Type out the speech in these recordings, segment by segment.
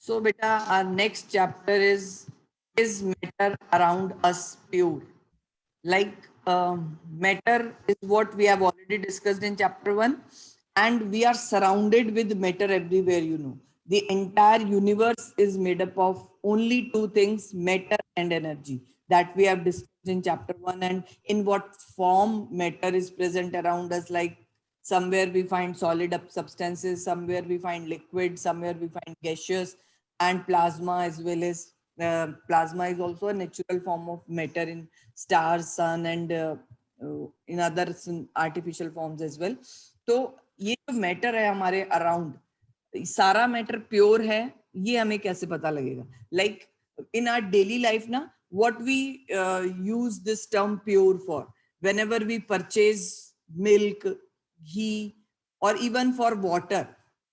So beta, our next chapter is matter around us pure? Like matter is what we have already discussed in chapter 1, and we are surrounded with matter everywhere. The entire universe is made up of only two things, matter and energy, that we have discussed in chapter 1, and in what form matter is present around us. Like somewhere we find solid substances, somewhere we find liquid, somewhere we find gaseous, and plasma as well as plasma is also a natural form of matter in stars, sun, and in other artificial forms as well. तो ये जो matter है हमारे around, सारा matter pure है, ये हमें कैसे पता लगेगा? Like in our daily life ना, what we use this term pure for, whenever we purchase milk, ghee, or even for water,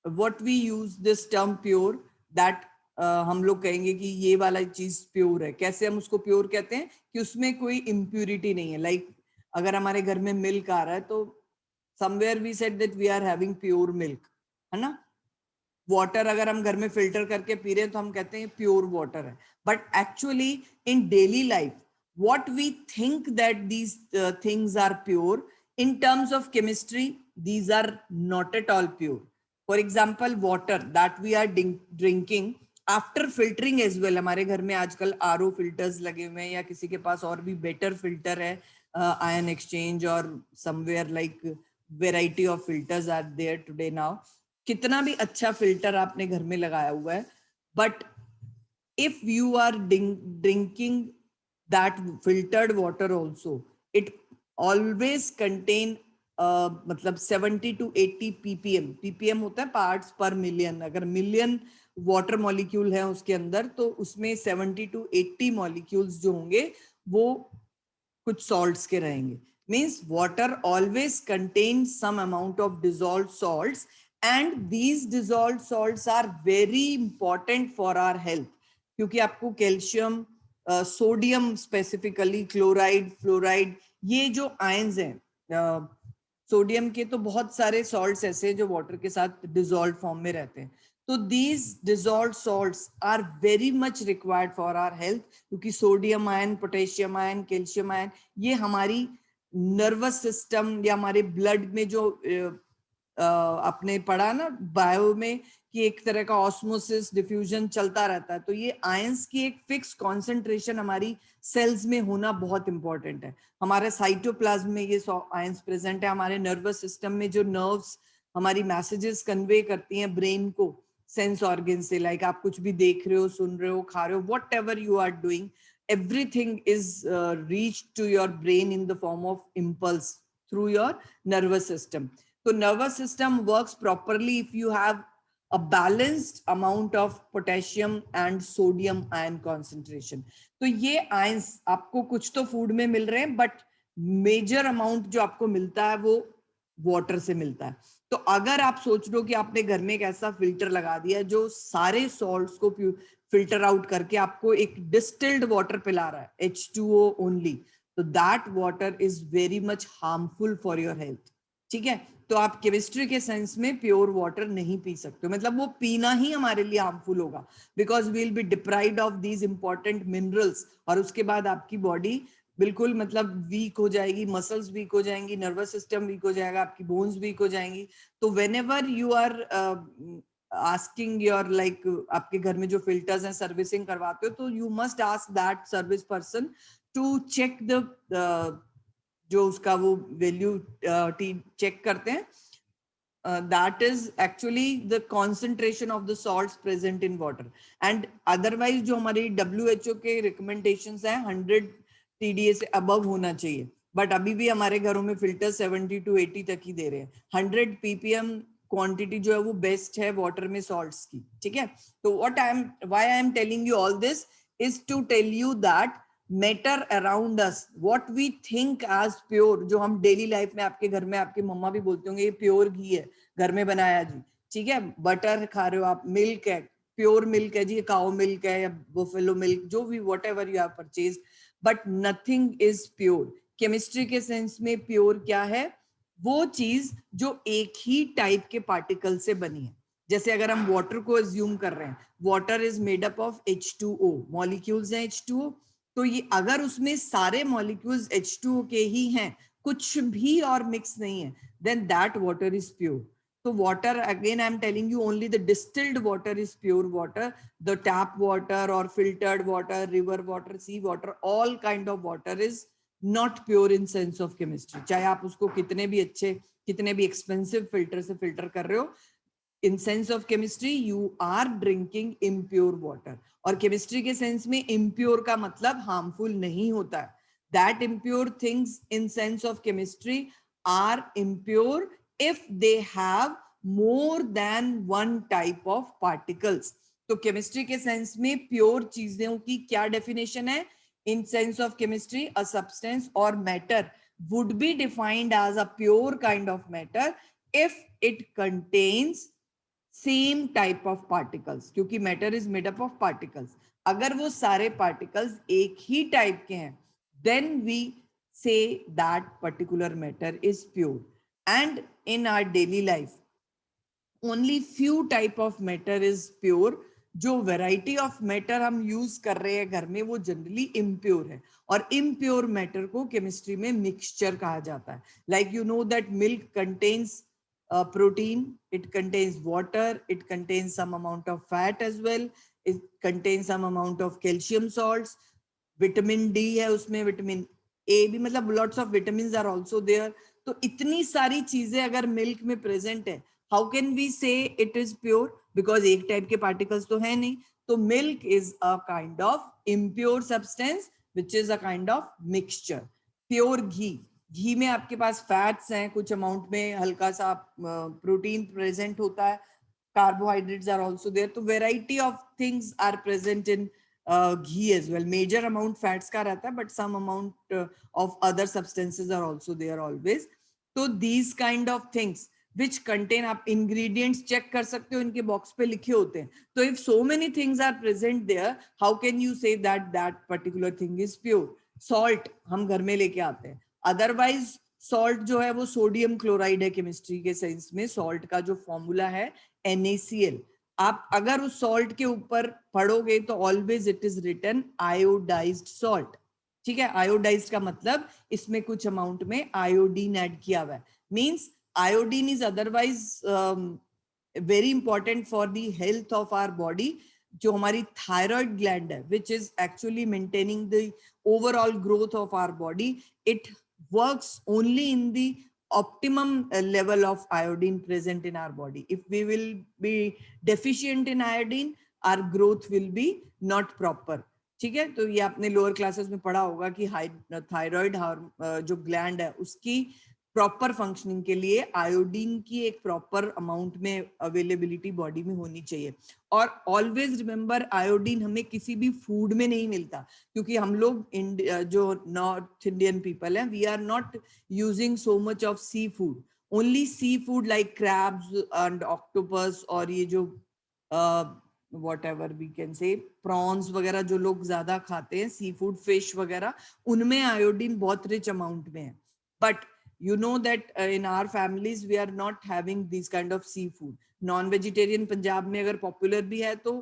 what we use this term pure, that हम लोग कहेंगे कि ये वाला चीज प्योर है. कैसे हम उसको प्योर कहते हैं? कि उसमें कोई इम्प्यूरिटी नहीं है. लाइक अगर हमारे घर में मिल्क आ रहा है तो somewhere we said that we are having pure milk, है ना. वाटर अगर हम घर में फिल्टर करके पी रहे हैं तो हम कहते हैं प्योर वाटर है. But actually in daily life what we think that these things are pure, in terms of chemistry these are not at all pure. For example, water that we are drinking after filtering as well. हमारे घर में आजकल RO filters लगे हुए हैं, या किसी के पास और भी बेटर फिल्टर है, आयन एक्सचेंज और somewhere like variety of filters are there today now. कितना भी अच्छा फिल्टर आपने घर में लगाया हुआ है, but if you are drinking that filtered water also, it always contain मतलब 70 to 80 ppm. ppm होता है पार्ट्स पर मिलियन. अगर मिलियन वाटर मॉलिक्यूल है उसके अंदर, तो उसमें 70 to 80 मॉलिक्यूल्स जो होंगे वो कुछ सॉल्ट्स के रहेंगे. Means water always contain some amount of dissolved salts, and these dissolved salts are very important for our health. क्योंकि आपको calcium, sodium specifically, chloride, fluoride, ये जो आयंस हैं, सोडियम के तो बहुत सारे सॉल्ट्स ऐसे हैं जो वाटर के साथ डिसॉल्व्ड फॉर्म में रहते हैं. तो these dissolved salts are very much required for our health, क्योंकि sodium ion, potassium ion, calcium ion, ये हमारी नर्वस सिस्टम या हमारे ब्लड में जो आपने पढ़ा ना बायो में कि एक तरह का ऑस्मोसिस डिफ्यूजन चलता रहता है, तो ये आयंस की एक फिक्स कॉन्सेंट्रेशन हमारी सेल्स में होना बहुत इंपॉर्टेंट है. हमारे साइटोप्लाज्म में ये आयंस प्रेजेंट है. हमारे नर्वस सिस्टम में जो नर्व्स हमारी मैसेजेस कन्वे करती हैं ब्रेन को सेंस ऑर्गन से, लाइक आप कुछ भी देख रहे हो, सुन रहे हो, खा रहे हो, whatever you are doing, everything is reached to your brain in the form of impulse through your nervous system. So nervous system works properly if you have a balanced amount of potassium and sodium ion concentration. तो ये ions आपको कुछ तो food में मिल रहे हैं, but major amount जो आपको मिलता है वो वाटर से मिलता है. तो अगर आप सोच लो कि आपने घर में एक ऐसा फिल्टर लगा दिया जो सारे सॉल्ट्स को फिल्टर आउट करके आपको एक डिस्टिल्ड वाटर पिला रहा है, H2O ओनली, तो that water is very much harmful for your health. ठीक है, तो आप केमिस्ट्री के सेंस में प्योर वाटर नहीं पी सकते. मतलब वो पीना ही हमारे लिए हार्मफुल होगा, because we will be deprived of these important minerals, और उसके बाद आपकी बॉडी बिल्कुल मतलब वीक हो जाएगी, मसल्स वीक हो जाएंगी, नर्वस सिस्टम वीक हो जाएगा, आपकी बोन्स वीक हो जाएंगी. तो whenever you are asking your like आपके घर में जो फिल्टर्स हैं सर्विसिंग करवाते हो, तो you must ask that service person to check the जो उसका वो वैल्यू चेक करते हैं, that is actually the concentration of the salts present in water. And otherwise जो हमारी WHO के recommendations हैं 100 TDA से above होना चाहिए, बट अभी भी हमारे घरों में फिल्टर 70 to 80 तक ही दे रहे हैं. 100 ppm क्वांटिटी जो है वो बेस्ट है वाटर में सॉल्ट्स की. ठीक है, तो why I am telling you all this is to tell you that matter around us, what we think as pure, जो हम डेली लाइफ में, आपके घर में आपकी मम्मा भी बोलते होंगे ये प्योर घी है, घर में बनाया जी. ठीक है, बटर खा रहे हो आप, मिल्क है, प्योर मिल्क है जी, काउ मिल्क है या बुफेलो मिल्क, जो भी what ever you have purchase, but nothing is pure. Chemistry के सेंस में प्योर क्या है? वो चीज जो एक ही टाइप के पार्टिकल से बनी है. जैसे अगर हम वाटर को एज्यूम कर रहे हैं, water is made up of H2O, molecules हैं H2O, तो ये अगर उसमें सारे मॉलिक्यूल्स H2O के ही हैं, कुछ भी और मिक्स नहीं है, then that water is pure. So water, again I am telling you, only the distilled water is pure water. The tap water or filtered water, river water, sea water, all kind of water is not pure in sense of chemistry. चाहे आप उसको कितने भी अच्छे, कितने भी expensive filter से filter कर रहे हो, in sense of chemistry you are drinking impure water. और chemistry के sense में impure का मतलब harmful नहीं होता है. That impure things in sense of chemistry are impure if they have more than one type of particles. तो chemistry के sense में pure चीजों की क्या definition है? In sense of chemistry, a substance or matter would be defined as a pure kind of matter if it contains same type of particles, क्योंकि matter is made up of particles. अगर वो सारे particles एक ही type के हैं, then we say that particular matter is pure. And in our daily life only few type of matter is pure. जो variety of matter हम use कर रहे हैं घर में वो जनरली इम्प्योर है, और इम्प्योर मैटर को केमिस्ट्री में मिक्सचर कहा जाता है. Like you know that milk contains protein, it contains water, it contains some amount of fat as well, it contains some amount of calcium salts, vitamin D है उसमें, vitamin A भी, मतलब lots of vitamins are also there. तो इतनी सारी चीजें अगर milk में प्रेजेंट है, how can we say it is pure? Because एक टाइप के पार्टिकल्स तो है नहीं. तो milk is a kind of impure substance which is a kind of mixture. Pure घी में आपके पास फैट्स हैं, कुछ अमाउंट में हल्का सा प्रोटीन प्रेजेंट होता है, कार्बोहाइड्रेट्स आर आल्सो देयर. तो variety of things are present in ghee as well. Major amount fats का रहता है, but some amount of other substances are also there always. तो these kind of things which contain, आप ingredients check कर सकते हो, इनके बॉक्स पे लिखे होते हैं. तो if so many things are present there, how can you say that that particular thing is pure? Salt हम घर में लेके आते हैं, अदरवाइज सॉल्ट जो है वो सोडियम क्लोराइड है. केमिस्ट्री के सेंस में सॉल्ट का जो फॉर्मूला है NaCl. आप अगर उस सॉल्ट के ऊपर पढ़ोगे तो always it is written iodized salt. ठीक है, आयोडाइज्ड का मतलब इसमें कुछ अमाउंट में आयोडीन ऐड किया हुआ है. Means iodine is otherwise very important for the health of our body. जो हमारी थायराइड ग्लैंड है, which is actually maintaining the overall growth of our body, it works only in the optimum level of iodine present in our body. If we will be deficient in iodine, our growth will be not proper. ठीक है, तो ये आपने lower classes में पढ़ा होगा कि thyroid जो ग्लैंड है उसकी प्रॉपर फंक्शनिंग के लिए आयोडीन की एक प्रॉपर अमाउंट में अवेलेबिलिटी बॉडी में होनी चाहिए. और ऑलवेज रिमेंबर, आयोडीन हमें किसी भी फूड में नहीं मिलता, क्योंकि हम लोग जो नॉर्थ इंडियन पीपल हैं, we are not using so much of sea food. Only sea food like crabs and octopus, और ये जो whatever we can say prawns वगैरह जो लोग ज्यादा खाते हैं, सी फूड, फिश वगैरह, उनमें आयोडीन बहुत रिच अमाउंट में है. But you know that in our families we are not having these kind of seafood. Non vegetarian Punjab में अगर पॉपुलर भी है तो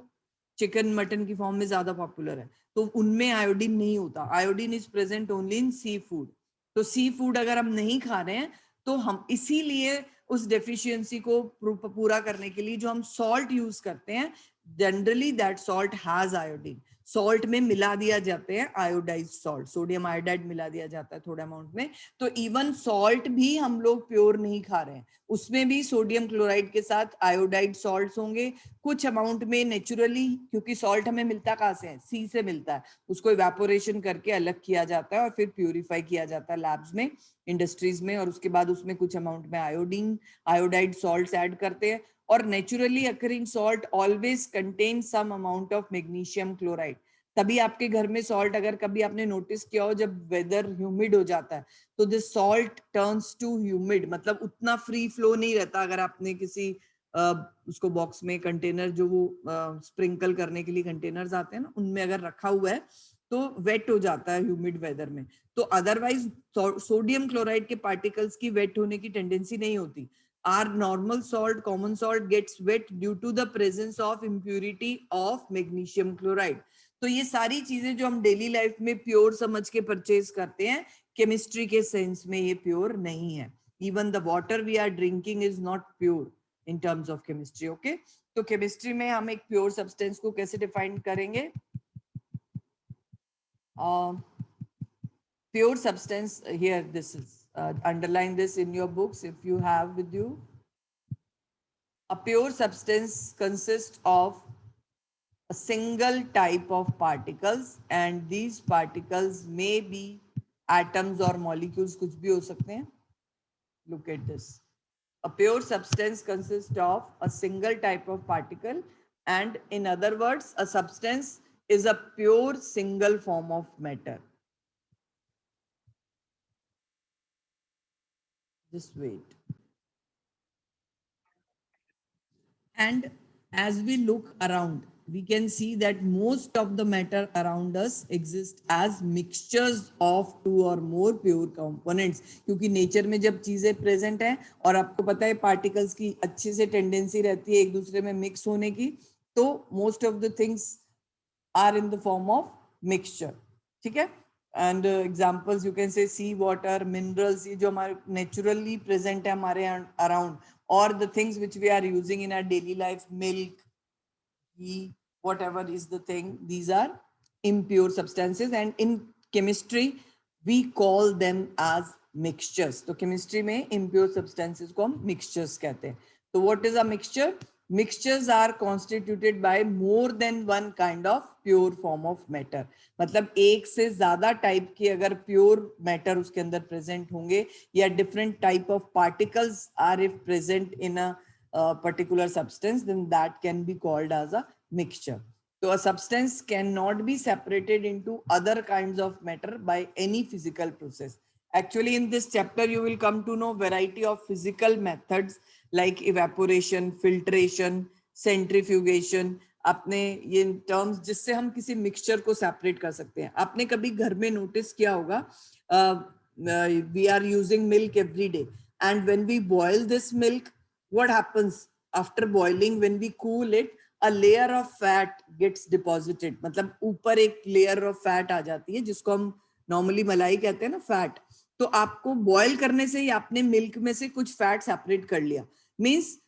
चिकन मटन की फॉर्म में ज्यादा पॉपुलर है, तो उनमें आयोडीन नहीं होता. Iodine is present only in sea food. तो सी फूड अगर हम नहीं खा रहे हैं तो हम इसीलिए उस डेफिशिएंसी को पूरा करने के लिए जो हम सॉल्ट यूज करते हैं, generally that salt has iodine. Salt में मिला दिया जाते हैं आयोडाइज्ड सॉल्ट, सोडियम आयोडाइड मिला दिया जाता है थोड़े अमाउंट में. तो इवन सॉल्ट भी हम लोग प्योर नहीं खा रहे हैं, उसमें भी सोडियम क्लोराइड के साथ आयोडाइड सॉल्ट्स होंगे कुछ अमाउंट में नेचुरली, क्योंकि सॉल्ट हमें मिलता कहाँ से है? सी से मिलता है. उसको इवेपोरेशन करके अलग किया जाता है और फिर प्यूरिफाई किया जाता है लैब्स में, इंडस्ट्रीज में, और उसके बाद उसमें कुछ अमाउंट में आयोडाइड सॉल्ट्स ऐड करते हैं. और naturally occurring salt always contain some amount of magnesium chloride. तभी आपके घर में सॉल्ट, अगर कभी आपने नोटिस किया हो, जब वेदर ह्यूमिड हो जाता है तो this salt turns to humid, मतलब उतना फ्री फ्लो नहीं रहता. अगर आपने किसी उसको बॉक्स में कंटेनर, जो वो स्प्रिंकल करने के लिए कंटेनर्स आते हैं ना, उनमें अगर रखा हुआ है तो वेट हो जाता है ह्यूमिड वेदर में. तो अदरवाइज सोडियम क्लोराइड के पार्टिकल्स की वेट होने की टेंडेंसी नहीं होती. our normal salt, common salt gets wet due to the presence of impurity of magnesium chloride. तो ये सारी चीजें जो हम डेली लाइफ में प्योर समझ के परचेज करते हैं, केमिस्ट्री के सेंस में ये प्योर नहीं है. Even the water we are drinking is not pure in terms of chemistry. Okay, तो केमिस्ट्री में हम एक प्योर सब्सटेंस को कैसे डिफाइन करेंगे? Pure substance, here this is underline this in your books if you have with you. A pure substance consists of a single type of particles, and these particles may be atoms or molecules, कुछ भी हो सकते हैं. Look at this. A pure substance consists of a single type of particle, and in other words, a substance is a pure single form of matter. Just wait. And as we look around, we can see that most of the matter around us exists as mixtures of two or more pure components. क्योंकि nature में जब चीजें present हैं और आपको पता है particles की अच्छे से टेंडेंसी रहती है एक दूसरे में मिक्स होने की, तो most of the things are in the form of mixture. ठीक है, and examples you can say C water, minerals, ये जो हमारे नेचुरली प्रेजेंट है हमारे around, or the things which we are using in our daily life, milk, ghee, whatever is the thing, these are impure substances, and in chemistry we call them as mixtures. तो chemistry में impure substances को हम mixtures कहते हैं. तो what is a mixture? Mixtures are constituted by more than one kind of pure form of matter. मतलब एक से ज्यादा टाइप की अगर प्योर मैटर उसके अंदर प्रेजेंट होंगे या different type of particles are if present in a particular substance, then that can be called as a mixture. So a substance cannot be separated into other kinds of matter by any physical process. Actually, in this chapter, you will come to know variety of physical methods like evaporation, filtration, centrifugation. आपने ये terms जिससे हम किसी mixture को separate कर सकते हैं. आपने कभी घर में नोटिस किया होगा, we are using milk every day, and when we boil this milk, what happens after boiling? When we cool it, a layer of fat gets deposited. मतलब ऊपर एक layer of fat आ जाती है जिसको हम normally मलाई कहते हैं ना, फैट. तो आपको बॉयल करने से ही आपने मिल्क में से कुछ फैट सेपरेट कर लिया. मींस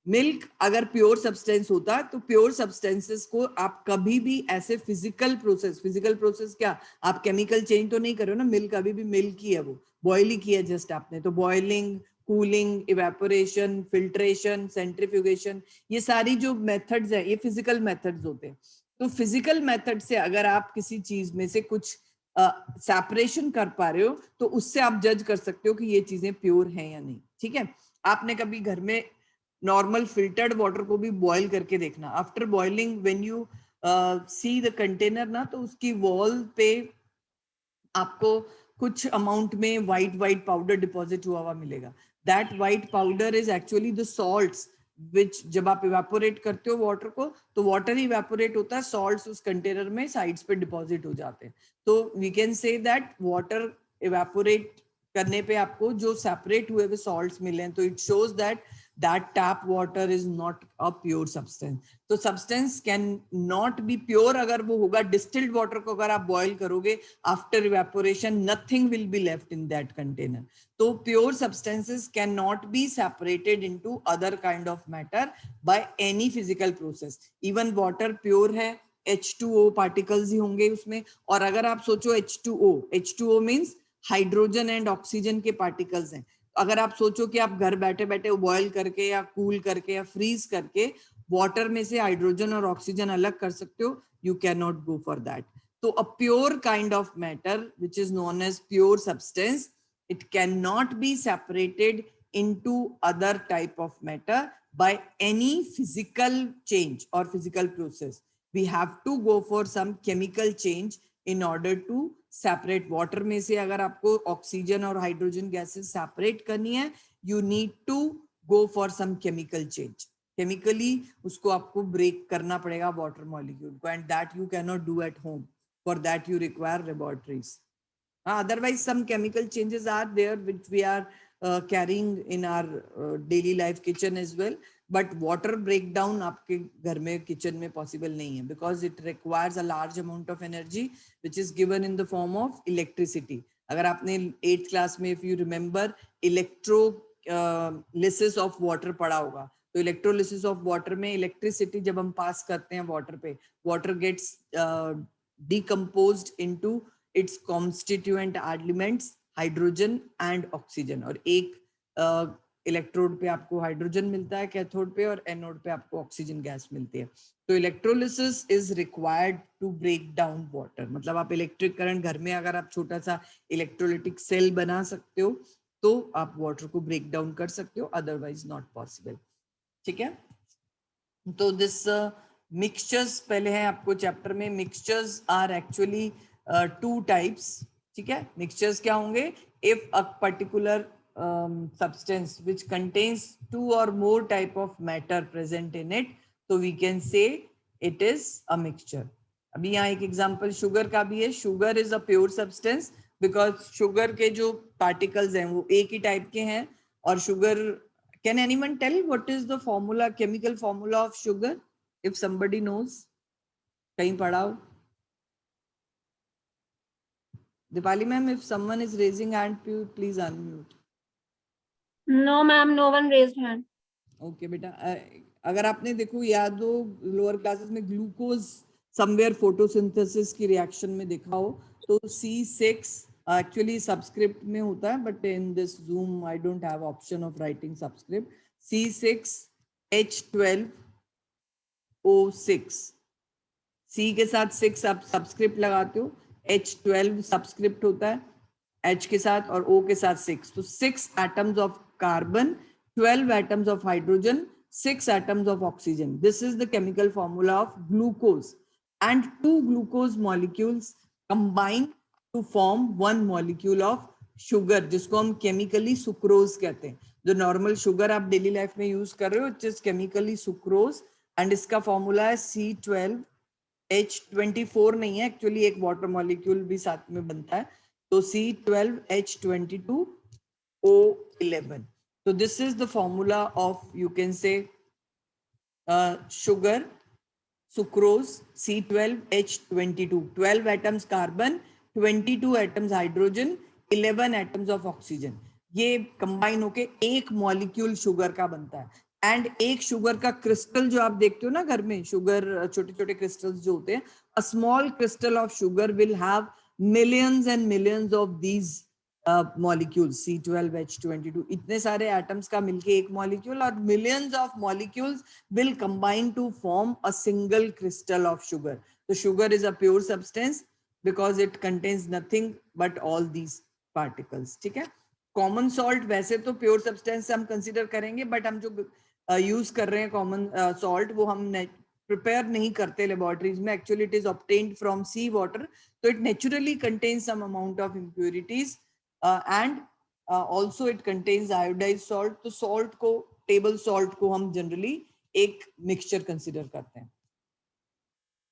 मिल्क अगर प्योर सब्सटेंस होता तो प्योर सब्सटेंसेस को आप कभी भी ऐसे फिजिकल प्रोसेस क्या, आप केमिकल चेंज तो नहीं कर रहे हो ना, मिल्क अभी भी मिल्क ही है, वो बॉयल ही किया जस्ट आपने. तो boiling, cooling, evaporation, filtration, centrifugation, ये सारी जो मेथड्स है ये फिजिकल मेथड्स होते हैं. तो फिजिकल मेथड से अगर आप किसी चीज में से कुछ सेपरेशन कर पा रहे हो तो उससे आप जज कर सकते हो कि ये चीजें प्योर हैं या नहीं. ठीक है, आपने कभी घर में नॉर्मल फिल्टर्ड वाटर को भी बॉईल करके देखना. After boiling when you see the container ना, तो उसकी वॉल पे आपको कुछ अमाउंट में वाइट पाउडर डिपॉजिट हुआ मिलेगा. That white powder is actually the salts which, जब आप इवेपोरेट करते हो वाटर को तो वाटर ही इवेपोरेट होता है, सॉल्ट्स उस कंटेनर में साइड्स पे डिपॉजिट हो जाते हैं. तो we can say that water evaporate करने पे आपको जो सेपरेट हुए हुए सॉल्ट्स मिले हैं, तो it shows that that tap water is not a pure substance. तो substance can not be pure अगर वो होगा. distilled water को अगर आप boil करोगे after evaporation, nothing will be left in that container. तो pure substances cannot be separated into other kind of matter by any physical process. even water pure है, H2O particles ही होंगे उसमें. और अगर आप सोचो H2O means hydrogen and oxygen के particles हैं. अगर आप सोचो कि आप घर बैठे बैठे बॉयल करके या कूल करके या फ्रीज करके वाटर में से हाइड्रोजन और ऑक्सीजन अलग कर सकते हो, you can not go for that. तो a pure kind of matter which is known as pure substance, it can not be separated into other type of matter by any physical change और physical process. We have to go for some chemical change in order to separate. Water में से अगर आपको oxygen और hydrogen gases separate करनी है, you need to go for some chemical change. Chemically उसको आपको ब्रेक करना पड़ेगा वाटर मॉलिक्यूल को, and that you can not do at home. For that you require laboratories. otherwise some chemical changes are there which we are carrying in our daily life kitchen as well. But water breakdown आपके घर में kitchen में possible नहीं है, because it requires a large amount of energy which is given in the form of electricity. अगर आपने 8th class में if you remember electrolysis of water पढ़ा होगा, तो electrolysis of water में electricity जब हम pass करते हैं water पे, water gets decomposed into its constituent elements hydrogen and oxygen. और एक इलेक्ट्रोड पे आपको हाइड्रोजन मिलता है कैथोड पे, और एनोड पे आपको ऑक्सीजन गैस मिलती है. तो electrolysis is required to break down water. मतलब आप इलेक्ट्रिक करंट घर में अगर आप छोटा सा इलेक्ट्रोलिटिक सेल बना सकते हो तो आप वाटर को ब्रेक डाउन कर सकते हो, अदरवाइज नॉट पॉसिबल. ठीक है. तो दिस मिक्सचर्स पहले है आपको चैप्टर में. Mixtures are actually 2 types. ठीक है. मिक्सचर्स क्या होंगे? If a particular substance which contains 2 or more type of matter present in it, so we can say it is a mixture. अभी यहाँ एक एग्जांपल शुगर का भी है. Sugar is a pure substance because sugar के जो particles हैं वो एक ही टाइप के हैं. और sugar, can anyone tell what is the formula, chemical formula of sugar, if somebody knows? कहीं पढ़ा हो? Deepali ma'am, if someone is raising hand, please unmute. No ma'am, no one raised hand. Okay बेटा. अगर आपने देखो याद हो लोअर क्लासेस में ग्लूकोज समवेयर फोटोसिंथेसिस की रिएक्शन में देखा हो तो C6 एक्चुअली सबस्क्रिप्ट में होता है, but in this zoom I don't have option of writing subscript. C6H12O6. C के साथ 6 आप सबस्क्रिप्ट लगाते हो, H12 सबस्क्रिप्ट होता है H के साथ, और O के साथ 6. तो 6 atoms of carbon, 12 atoms of hydrogen, 6 atoms of oxygen. This is the chemical formula of glucose. And 2 glucose molecules combine to form 1 molecule of sugar, जिसको हम chemically sucrose कहते हैं. जो normal sugar आप daily life में use कर रहे हो, it is chemically sucrose. And इसका formula है C12H24 नहीं है, actually एक water molecule भी साथ में बनता है. So C12H22O11. So this is the formula of, you can say, sugar, sucrose, C12H22. 12 atoms carbon, 22 atoms hydrogen, 11 atoms of oxygen. ये कंबाइन होके एक मॉलिक्यूल शुगर का बनता है. एंड एक शुगर का क्रिस्टल जो आप देखते हो ना घर में, शुगर छोटे छोटे क्रिस्टल्स जो होते हैं, a small crystal of sugar will have millions and millions of these molecules. C12H22 इतने सारे atoms का मिलके एक molecule, और millions of molecules will combine to form a single crystal of sugar. So sugar is a pure substance because it contains nothing but all these particles. ठीक है. Common salt वैसे तो प्योर सब्सटेंस हम consider करेंगे, but हम जो use कर रहे हैं कॉमन सॉल्ट वो हम प्रिपेयर नहीं करते लेबोरेटरीज में. Actually it is obtained from sea water, so it naturally contains some amount of impurities and also it contains iodized salt. तो salt को, table salt को हम generally एक mixture consider करते हैं.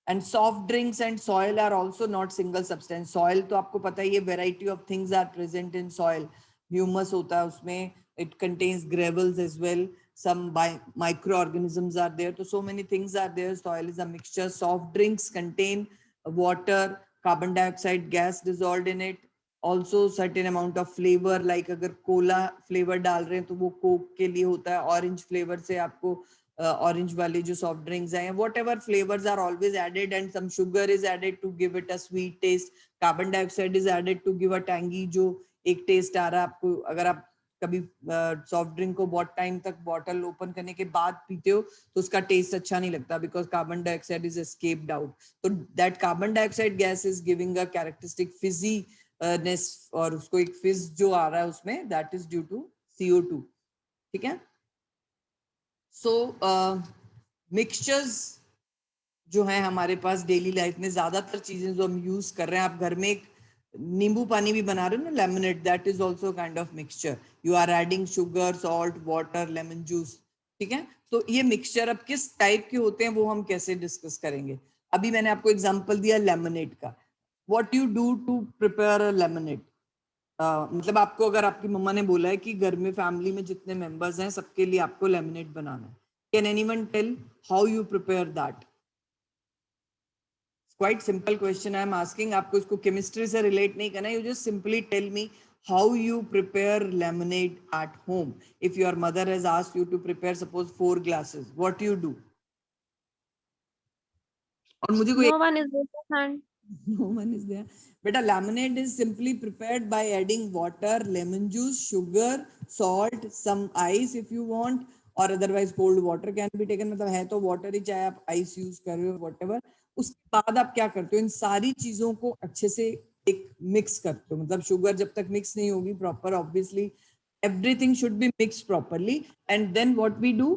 And soft drinks and soil are also not single substance. Soil तो आपको पता ही है, variety of things are present in soil. Humus होता है उसमें, it contains gravels as well. Some microorganisms are there. So many things are there. Soil is a mixture. Soft drinks contain water, carbon dioxide gas dissolved in it, also certain amount of flavor, like अगर Cola flavor डाल रहे हैं तो वो Coke के लिए होता है. ऑरेंज फ्लेवर से आपको ऑरेंज वाले जो सॉफ्ट ड्रिंक्स हैं, whatever flavors are always added, and some sugar is added to give it a sweet taste. Carbon dioxide is added to give a tangy जो एक टेस्ट आ रहा है आपको. अगर आप कभी सॉफ्ट ड्रिंक को बहुत टाइम तक बॉटल ओपन करने के बाद पीते हो तो उसका टेस्ट अच्छा नहीं लगता, because carbon dioxide is escaped out. तो that carbon dioxide gas is giving a characteristic fizziness, और उसको एक फिज जो आ रहा है उसमें, that is due to CO2. ठीक है. सो मिक्सचर्स जो है हमारे पास डेली लाइफ में, ज्यादातर चीजें जो हम यूज कर रहे हैं, आप घर में एक नींबू पानी भी बना रहे हो ना, lemonade, that is also kind of mixture. You are adding sugar, salt, water, lemon juice. ठीक है. तो ये मिक्सचर अब किस टाइप के होते हैं वो हम कैसे डिस्कस करेंगे. अभी मैंने आपको एग्जांपल दिया लेमनेड का. What you do to prepare a lemonade? मतलब आपको अगर आपकी मम्मा ने बोला है कि घर में फैमिली में जितने मेंबर्स हैं सबके लिए आपको लेमिनेट बनाना है, can anyone tell how you prepare that? Quite simple question I am asking. आपको इसको केमिस्ट्री से रिलेट नहीं करना है, you just simply tell me how you prepare lemonade at home. If your mother has asked you to prepare suppose 4 glasses, what you do? और मुझे कोई No one is raising hand. no one is there. Beta, lemonade is simply prepared by adding water, lemon juice, sugar, salt, some ice if you want, or otherwise cold water can be taken. मतलब है तो water ही, चाहे आप ice use कर रहे हो whatever. उसके बाद आप क्या करते हो? इन सारी चीजों को अच्छे से एक मिक्स करते हो. मतलब शुगर जब तक मिक्स नहीं होगी proper, obviously everything should be mixed properly. And then what we do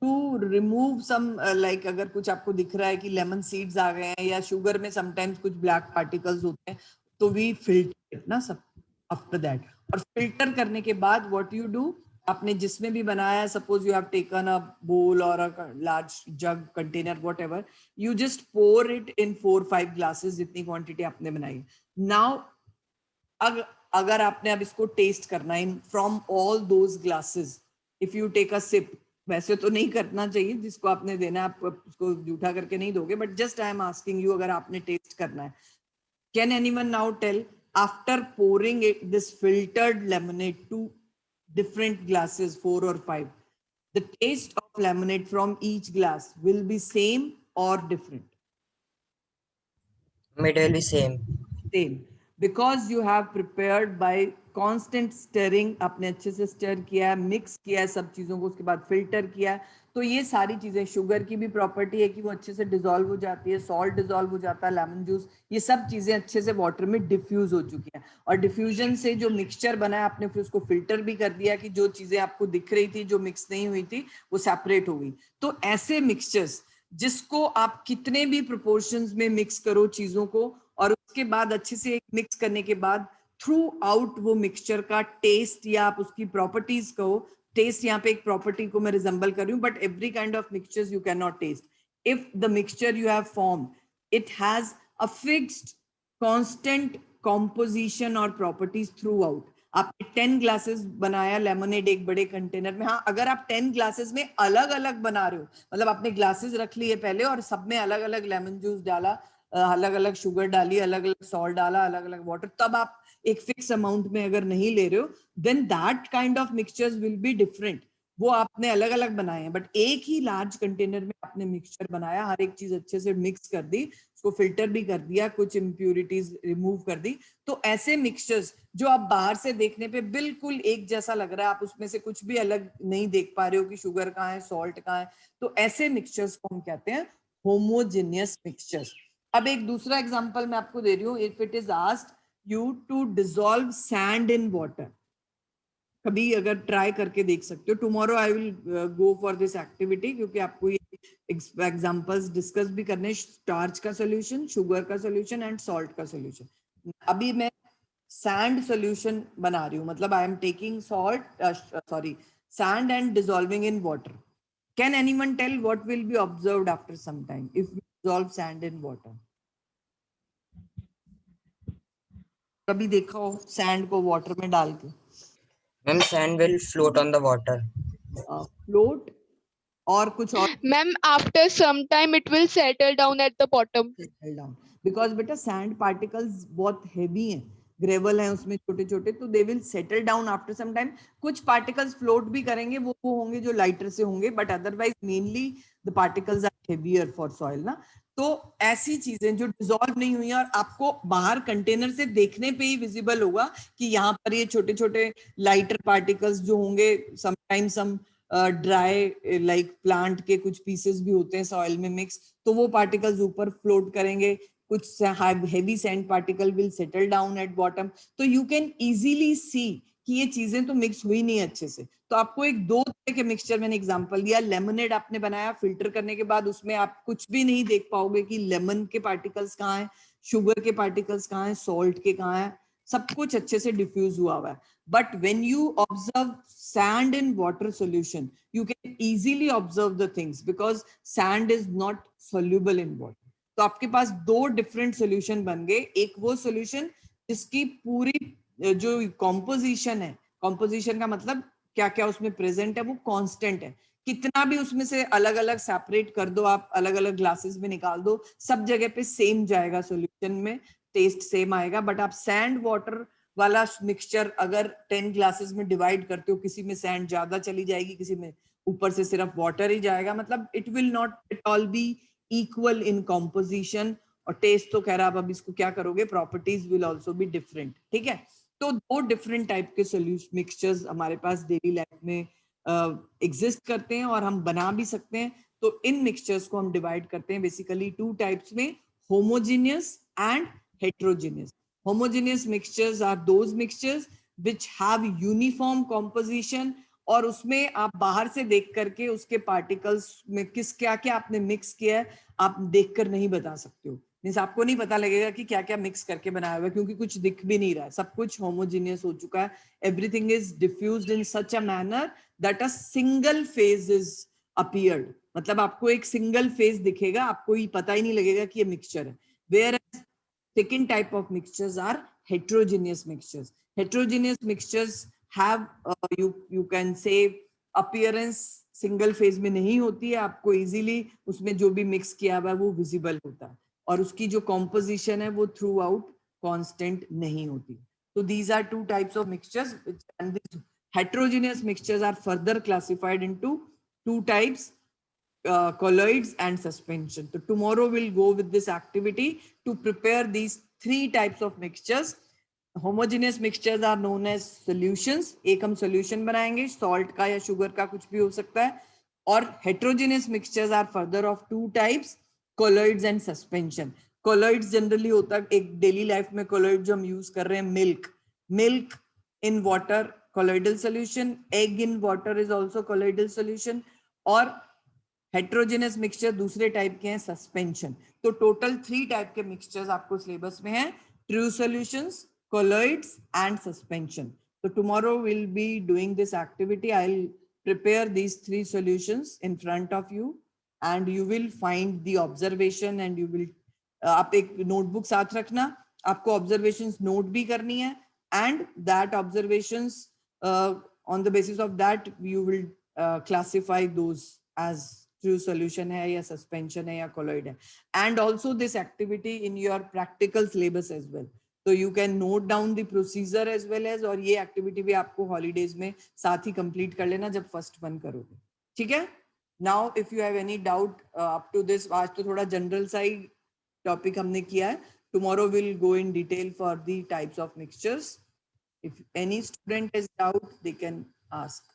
to remove some like अगर कुछ आपको दिख रहा है कि लेमन सीड्स आ गए हैं या शुगर में समटाइम्स कुछ ब्लैक पार्टिकल्स होते हैं, तो वी फिल्टर इट ना सब आफ्टर दैट. और फिल्टर करने के बाद व्हाट यू डू, आपने जिसमें भी बनाया है, suppose you have taken a bowl और a large jug container whatever, you just pour it in 4-5 glasses जितनी क्वांटिटी आपने बनाई. नाउ अगर आपने अब इसको टेस्ट करना है from all those glasses, if you take a sip, वैसे तो नहीं करना चाहिए, जिसको आपने देना है आप उसको जूठा करके नहीं दोगे, but just I am asking you, अगर आपने टेस्ट करना है, can anyone now tell after pouring it this filtered lemonade to different glasses 4 or 5, the taste of lemonade from each glass will be same or different? It will be same. Same, because you have prepared by constant stirring. आपने अच्छे से stir किया है, mix किया है सब चीजों को, उसके बाद फिल्टर किया है. तो ये सारी चीजें, शुगर की भी प्रॉपर्टी है कि वो अच्छे से डिसॉल्व हो जाती है, सॉल्ट डिसॉल्व हो जाता है, लेमन जूस, ये सब चीजें अच्छे से वाटर में डिफ्यूज हो चुकी हैं. और डिफ्यूजन से जो मिक्सचर बना है, आपने फिर उसको फिल्टर भी कर दिया कि जो चीजें आपको दिख रही थी जो मिक्स नहीं हुई थी वो सेपरेट हो गई. तो ऐसे मिक्सचर्स जिसको आप कितने भी प्रोपोर्शंस में मिक्स करो चीजों को, और उसके बाद अच्छे से मिक्स करने के बाद थ्रू आउट वो मिक्सचर का टेस्ट या आप उसकी प्रॉपर्टीज कहो, टेस्ट यहाँ पे एक प्रॉपर्टी को मैं रिजेंबल कर रही हूँ, but every kind of mixtures you can not test. If the mixture you have form, it has a fixed constant composition और प्रॉपर्टीज थ्रू आउट. आपने 10 ग्लासेस बनाया लेमनेड एक बड़े कंटेनर में, हाँ अगर आप 10 ग्लासेस में अलग अलग बना रहे हो, मतलब आपने ग्लासेस रख लिए पहले और सब में अलग अलग लेमन जूस डाला, अलग अलग शुगर डाली, अलग अलग सॉल्ट डाला, अलग अलग वाटर, तब आप एक फिक्स अमाउंट में अगर नहीं ले रहे हो, then that kind of mixtures will be different. वो आपने अलग अलग बनाए हैं, बट एक ही लार्ज कंटेनर में आपने मिक्सचर बनाया, हर एक चीज अच्छे से मिक्स कर दी, उसको फिल्टर भी कर दिया, कुछ इम्प्यूरिटीज रिमूव कर दी. तो ऐसे मिक्सचर्स जो आप बाहर से देखने पे बिल्कुल एक जैसा लग रहा है, आप उसमें से कुछ भी अलग नहीं देख पा रहे हो कि शुगर कहाँ है, सॉल्ट कहाँ है, तो ऐसे मिक्सचर्स को हम कहते हैं होमोजेनियस मिक्सचर्स. अब एक दूसरा एग्जांपल मैं आपको दे रही हूँ. If it is asked you to dissolve sand in water, कभी अगर ट्राई करके देख सकते हो. Tomorrow I will go for this activity, क्योंकि आपको ये एग्जांपल्स डिस्कस भी करने, स्टार्च का सॉल्यूशन, शुगर का सॉल्यूशन एंड सॉल्ट का सॉल्यूशन. अभी मैं सैंड सॉल्यूशन बना रही हूँ, मतलब I am taking sand and dissolving in water. Can anyone tell what will be observed after some time if we dissolve sand in water? कभी देखा हो सैंड को वाटर में डाल के? Ma'am, sand will float on the water. Float और कुछ और Ma'am, after some time it will settle down at the bottom. Down, because बेटा सैंड पार्टिकल्स बहुत हेवी हैं, ग्रेवल है उसमें छोटे छोटे, तो they will settle down after some time. कुछ पार्टिकल्स फ्लोट भी करेंगे, वो होंगे जो लाइटर से होंगे, but otherwise mainly the particles are heavier for soil ना. तो ऐसी चीजें जो डिसॉल्व नहीं हुई और आपको बाहर कंटेनर से देखने पे ही विजिबल होगा कि यहाँ पर ये छोटे छोटे लाइटर पार्टिकल्स जो होंगे, sometimes some dry like plant के कुछ पीसेस भी होते हैं सॉइल में मिक्स, तो वो पार्टिकल्स ऊपर फ्लोट करेंगे. कुछ heavy sand particle will settle down at bottom. तो यू कैन इजीली सी कि ये चीजें तो मिक्स हुई नहीं अच्छे से. तो आपको एक दो तरह के मिक्सचर मैंने एग्जांपल दिया. लेमनेड आपने बनाया, फिल्टर करने के बाद उसमें आप कुछ भी नहीं देख पाओगे कि लेमन के पार्टिकल्स कहाँ हैं, शुगर के पार्टिकल्स कहाँ हैं, सॉल्ट के कहाँ हैं, सब कुछ अच्छे से डिफ्यूज हुआ हुआ है. But when you observe sand in water solution, you can easily observe the things because sand is not soluble in water. तो आपके पास दो डिफरेंट सॉल्यूशन बन गए. एक वो सॉल्यूशन जिसकी पूरी जो कॉम्पोजिशन है, कॉम्पोजिशन का मतलब क्या क्या उसमें प्रेजेंट है वो कांस्टेंट है। कितना भी उसमें से अलग अलग सेपरेट कर दो आप, अलग अलग ग्लासेस में निकाल दो, सब जगह पे सेम जाएगा सॉल्यूशन में, टेस्ट सेम आएगा। बट आप सैंड वाटर वाला मिक्सचर अगर 10 ग्लासेस में डिवाइड करते हो, किसी में सैंड ज्यादा चली जाएगी, किसी में ऊपर से सिर्फ वाटर ही जाएगा, मतलब it will not at all B equal in composition. और टेस्ट तो कह रहा आप अब इसको क्या करोगे, properties will also be different, ठीक है। तो दो डिफरेंट टाइप के सोल्यूशन मिक्सचर्स हमारे पास डेली लाइफ में एग्जिस्ट करते हैं और हम बना भी सकते हैं। तो इन मिक्सचर्स को हम डिवाइड करते हैं बेसिकली टू टाइप्स में, homogeneous and heterogeneous. Homogeneous mixtures are those mixtures which have uniform composition, और उसमें आप बाहर से देख करके उसके पार्टिकल्स में किस क्या क्या आपने मिक्स किया है आप देखकर नहीं बता सकते हो। मींस आपको नहीं पता लगेगा कि क्या क्या मिक्स करके बनाया हुआ है, क्योंकि कुछ दिख भी नहीं रहा है, सब कुछ होमोजीनियस हो चुका है। Everything is diffused in such a manner that a single phase is appeared. मतलब आपको एक सिंगल फेज दिखेगा, आपको ही पता ही नहीं लगेगा कि ये मिक्सचर है। Where second type of mixtures are heterogeneous mixtures. Heterogeneous mixtures have you can say appearance single phase में नहीं होती है, आपको easily उसमें जो भी mix किया हुआ है वो visible होता है, और उसकी जो composition है वो throughout constant नहीं होती। So these are two types of mixtures, and these heterogeneous mixtures are further classified into two types, colloids and suspension. So tomorrow we'll go with this activity to prepare these three types of mixtures. Homogeneous mixtures are known as solutions. एक हम solution बनाएंगे, salt का या sugar का कुछ भी हो सकता है। और heterogeneous mixtures are further of two types, colloids and suspension. Colloids generally होता है एक daily life में colloid जो हम use कर रहे हैं, milk in water colloidal solution, egg in water is also colloidal solution, और हेट्रोजेनस मिक्सचर दूसरे टाइप के हैं सस्पेंशन। तो टोटल 3 टाइप के मिक्सचर्स आपको सिलेबस में हैं, true solutions, colloids and suspension. So tomorrow we'll be doing this activity. I'll prepare these 3 solutions in front of you and you will find the observation and you will आप एक notebook साथ रखना, आपको observations note भी करनी है, and that observations on the basis of that you will classify those as true solution है या सस्पेंशन है या कोलॉइड है। And also this activity in your practical syllabus as well, तो you can note down the procedure as well as, और ये activity भी आपको हॉलीडेज में साथ ही कंप्लीट कर लेना जब फर्स्ट वन करोगे, ठीक है। Now if you have any doubt up to this, आज तो थोड़ा जनरल सा ही टॉपिक हमने किया है, tomorrow will go in detail for the types of mixtures. If any student has doubt they can ask.